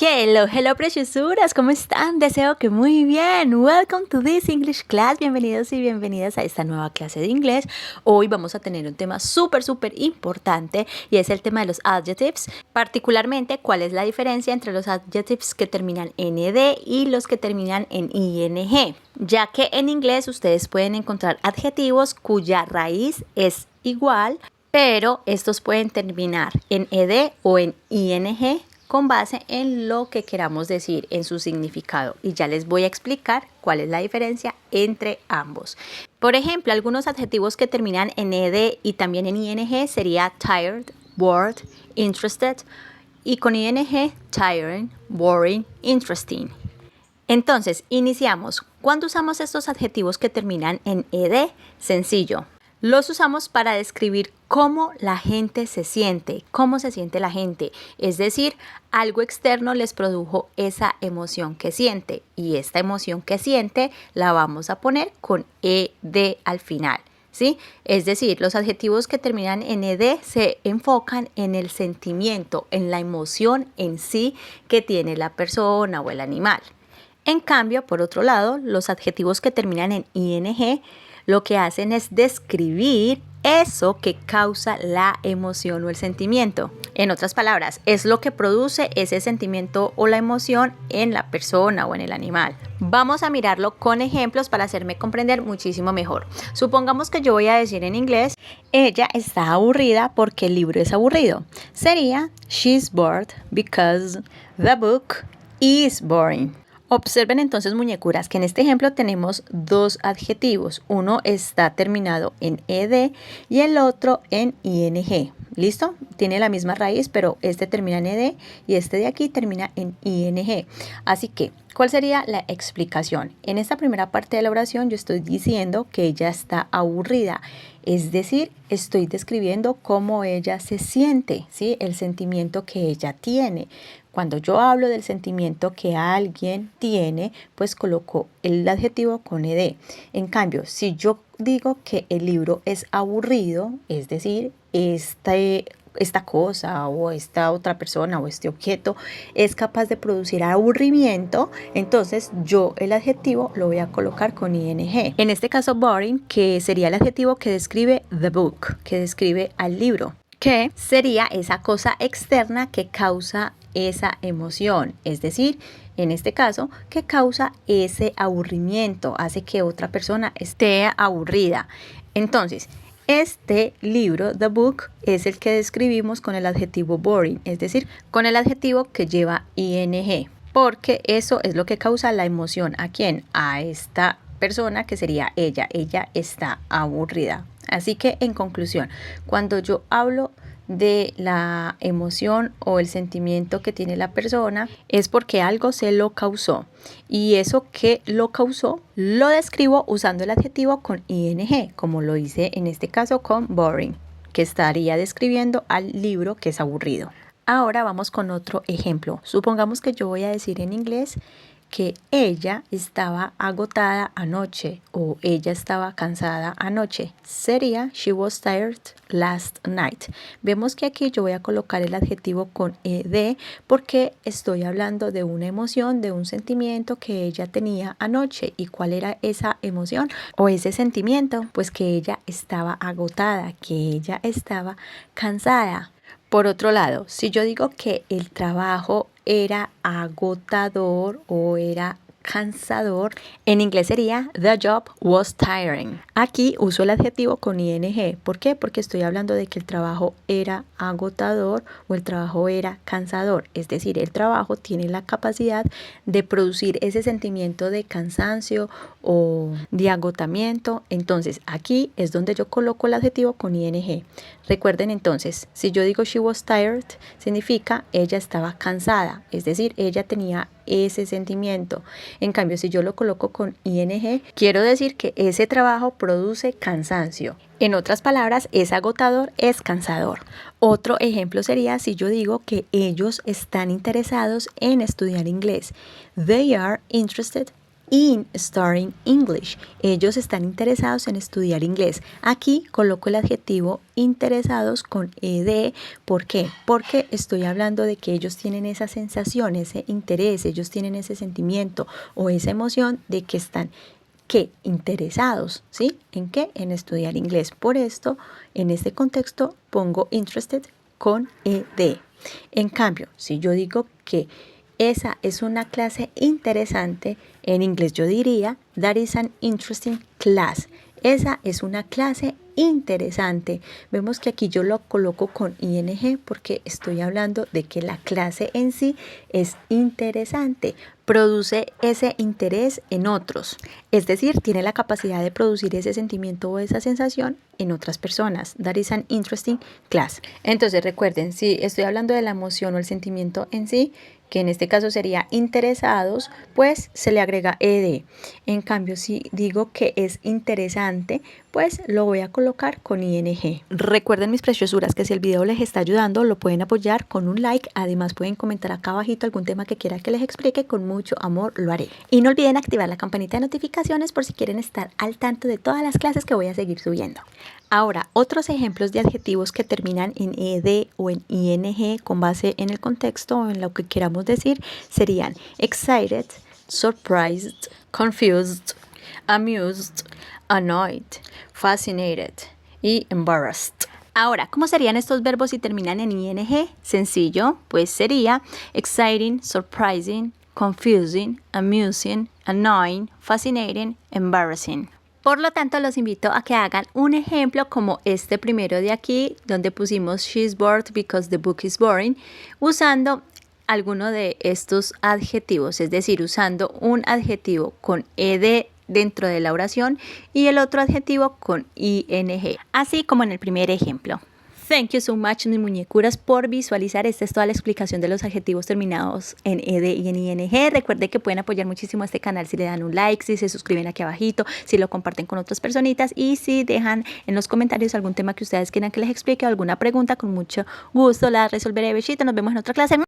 Hello, hello preciosuras, ¿cómo están? Deseo que muy bien. Welcome to this English class. Bienvenidos y bienvenidas a esta nueva clase de inglés. Hoy vamos a tener un tema súper importante y es el tema de los adjectives. Particularmente, ¿cuál es la diferencia entre los adjectives que terminan en ed y los que terminan en ing? Ya que en inglés ustedes pueden encontrar adjetivos cuya raíz es igual, pero estos pueden terminar en ed o en ing con base en lo que queramos decir, en su significado. Y ya les voy a explicar cuál es la diferencia entre ambos. Por ejemplo, algunos adjetivos que terminan en ed y también en ing sería tired, bored, interested. Y con ing, tiring, boring, interesting. Entonces, iniciamos. ¿Cuándo usamos estos adjetivos que terminan en ed? Sencillo. Los usamos para describir cómo la gente se siente, cómo se siente la gente. Es decir, algo externo les produjo esa emoción que siente. Y esta emoción que siente la vamos a poner con ed al final, ¿sí? Es decir, los adjetivos que terminan en ed se enfocan en el sentimiento, en la emoción en sí que tiene la persona o el animal. En cambio, por otro lado, los adjetivos que terminan en ing lo que hacen es describir eso que causa la emoción o el sentimiento. En otras palabras, es lo que produce ese sentimiento o la emoción en la persona o en el animal. Vamos a mirarlo con ejemplos para hacerme comprender muchísimo mejor. Supongamos que yo voy a decir en inglés, ella está aburrida porque el libro es aburrido. Sería, she's bored because the book is boring. Observen entonces, muñecuras, que en este ejemplo tenemos dos adjetivos. Uno está terminado en ed y el otro en ing. ¿Listo? Tiene la misma raíz, pero este termina en ed y este de aquí termina en ing. Así que, ¿cuál sería la explicación? En esta primera parte de la oración yo estoy diciendo que ella está aburrida. Es decir, estoy describiendo cómo ella se siente, ¿sí? El sentimiento que ella tiene. Cuando yo hablo del sentimiento que alguien tiene, pues coloco el adjetivo con ed. En cambio, si yo digo que el libro es aburrido, es decir, esta cosa o esta otra persona o este objeto es capaz de producir aburrimiento, entonces yo el adjetivo lo voy a colocar con ing. En este caso boring, que sería el adjetivo que describe the book, que describe al libro, que sería esa cosa externa que causa esa emoción, es decir, en este caso, que causa ese aburrimiento, hace que otra persona esté aburrida. Entonces, este libro, the book, es el que describimos con el adjetivo boring, es decir, con el adjetivo que lleva ing, porque eso es lo que causa la emoción. ¿A quién? A esta persona que sería ella. Ella está aburrida. Así que, en conclusión, cuando yo hablo de la emoción o el sentimiento que tiene la persona es porque algo se lo causó, y eso que lo causó lo describo usando el adjetivo con ing, como lo hice en este caso con boring, que estaría describiendo al libro que es aburrido. Ahora vamos con otro ejemplo. Supongamos que yo voy a decir en inglés que ella estaba agotada anoche o ella estaba cansada anoche. Sería, she was tired last night. Vemos que aquí yo voy a colocar el adjetivo con ed porque estoy hablando de una emoción, de un sentimiento que ella tenía anoche. ¿Y cuál era esa emoción o ese sentimiento? Pues que ella estaba agotada, que ella estaba cansada. Por otro lado, si yo digo que el trabajo era agotador o era cansador, en inglés sería the job was tiring. Aquí uso el adjetivo con ing. ¿Por qué? Porque estoy hablando de que el trabajo era agotador o el trabajo era cansador. Es decir, el trabajo tiene la capacidad de producir ese sentimiento de cansancio o de agotamiento. Entonces, aquí es donde yo coloco el adjetivo con ing. Recuerden entonces, si yo digo she was tired, significa ella estaba cansada. Es decir, ella tenía ese sentimiento. En cambio, si yo lo coloco con ing, quiero decir que ese trabajo produce cansancio. En otras palabras, es agotador, es cansador. Otro ejemplo sería si yo digo que ellos están interesados en estudiar inglés. They are interested in studying English. Ellos están interesados en estudiar inglés. Aquí coloco el adjetivo interesados con ed. ¿Por qué? Porque estoy hablando de que ellos tienen esa sensación, ese interés, ellos tienen ese sentimiento o esa emoción de que están interesados, ¿sí? ¿En qué? En estudiar inglés. Por esto, en este contexto, pongo interested con ed. En cambio, si yo digo que esa es una clase interesante, en inglés yo diría, that is an interesting class. Esa es una clase interesante. Vemos que aquí yo lo coloco con ing porque estoy hablando de que la clase en sí es interesante, produce ese interés en otros. Es decir, tiene la capacidad de producir ese sentimiento o esa sensación en otras personas. That is an interesting class. Entonces recuerden, si estoy hablando de la emoción o el sentimiento en sí, que en este caso sería interesados, pues se le agrega ed. En cambio, si digo que es interesante, pues lo voy a colocar con ing. Recuerden, mis preciosuras, que si el video les está ayudando, lo pueden apoyar con un like. Además, pueden comentar acá abajito algún tema que quiera que les explique. Con mucho amor lo haré. Y no olviden activar la campanita de notificaciones por si quieren estar al tanto de todas las clases que voy a seguir subiendo. Ahora, otros ejemplos de adjetivos que terminan en ed o en ing con base en el contexto o en lo que queramos decir serían excited, surprised, confused, amused, annoyed, fascinated y embarrassed. Ahora, ¿cómo serían estos verbos si terminan en ing? Sencillo, pues sería exciting, surprising, confusing, amusing, annoying, fascinating, embarrassing. Por lo tanto, los invito a que hagan un ejemplo como este primero de aquí, donde pusimos she's bored because the book is boring, usando alguno de estos adjetivos, es decir, usando un adjetivo con ed dentro de la oración y el otro adjetivo con ing, así como en el primer ejemplo. Thank you so much, mis muñecuras, por visualizar. Esta es toda la explicación de los adjetivos terminados en ed y en ing. Recuerden que pueden apoyar muchísimo a este canal si le dan un like, si se suscriben aquí abajito, si lo comparten con otras personitas y si dejan en los comentarios algún tema que ustedes quieran que les explique o alguna pregunta, con mucho gusto la resolveré. Besito, nos vemos en otra clase.